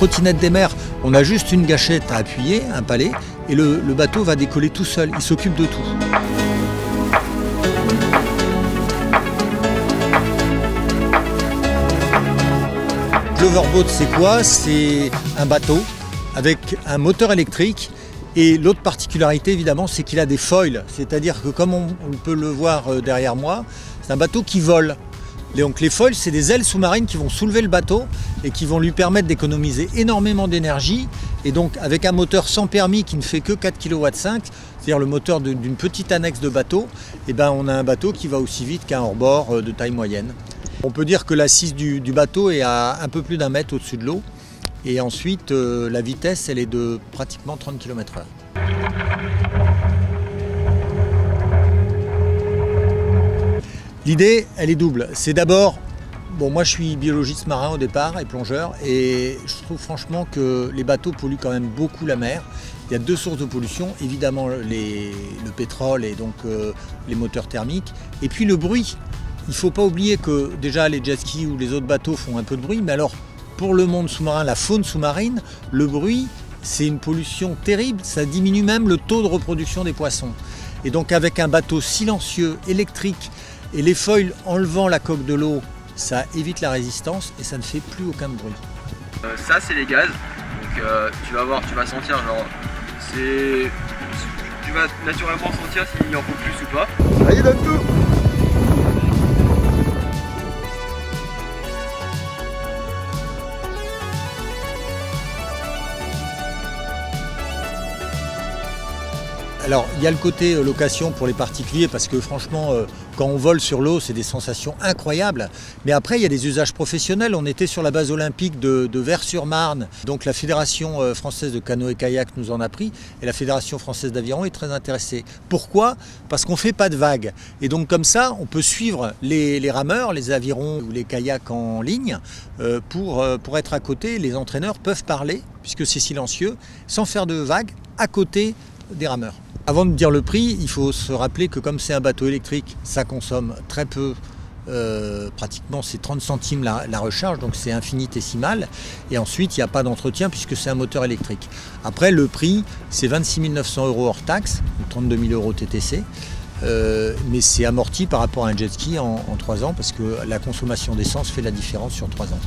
trottinette des mers, on a juste une gâchette à appuyer, un palais, et le bateau va décoller tout seul, il s'occupe de tout. L'Overboat, c'est quoi? C'est un bateau avec un moteur électrique. Et l'autre particularité, évidemment, c'est qu'il a des foils. C'est-à-dire que, comme on peut le voir derrière moi, c'est un bateau qui vole. Et donc les foils, c'est des ailes sous-marines qui vont soulever le bateau et qui vont lui permettre d'économiser énormément d'énergie. Et donc, avec un moteur sans permis qui ne fait que 4,5 kW, c'est-à-dire le moteur d'une petite annexe de bateau, et ben on a un bateau qui va aussi vite qu'un hors-bord de taille moyenne. On peut dire que l'assise du bateau est à un peu plus d'1 mètre au-dessus de l'eau. Et ensuite, la vitesse, elle est de pratiquement 30 km/h. L'idée, elle est double. C'est d'abord, bon, moi je suis biologiste marin au départ et plongeur, et je trouve franchement que les bateaux polluent quand même beaucoup la mer. Il y a 2 sources de pollution, évidemment le pétrole et donc les moteurs thermiques, et puis le bruit. Il ne faut pas oublier que déjà les jet skis ou les autres bateaux font un peu de bruit, mais alors pour le monde sous-marin, la faune sous-marine, le bruit, c'est une pollution terrible, ça diminue même le taux de reproduction des poissons. Et donc avec un bateau silencieux, électrique, et les foils enlevant la coque de l'eau, ça évite la résistance et ça ne fait plus aucun bruit. Ça c'est les gaz, donc tu vas voir, tu vas sentir genre, tu vas naturellement sentir s'il en faut plus ou pas. Allez, donne tout. Alors, il y a le côté location pour les particuliers parce que franchement, quand on vole sur l'eau, c'est des sensations incroyables. Mais après, il y a des usages professionnels. On était sur la base olympique de Vers-sur-Marne. Donc la Fédération française de canoë-kayak nous en a pris et la Fédération française d'aviron est très intéressée. Pourquoi? Parce qu'on ne fait pas de vagues. Et donc comme ça, on peut suivre les rameurs, les avirons ou les kayaks en ligne pour être à côté. Les entraîneurs peuvent parler, puisque c'est silencieux, sans faire de vagues, à côté des rameurs. Avant de dire le prix, il faut se rappeler que comme c'est un bateau électrique, ça consomme très peu, pratiquement c'est 30 centimes la recharge, donc c'est infinitésimal. Et ensuite, il n'y a pas d'entretien puisque c'est un moteur électrique. Après, le prix, c'est 26 900 € hors taxe, 32 000 € TTC. Mais c'est amorti par rapport à un jet ski en 3 ans parce que la consommation d'essence fait la différence sur 3 ans.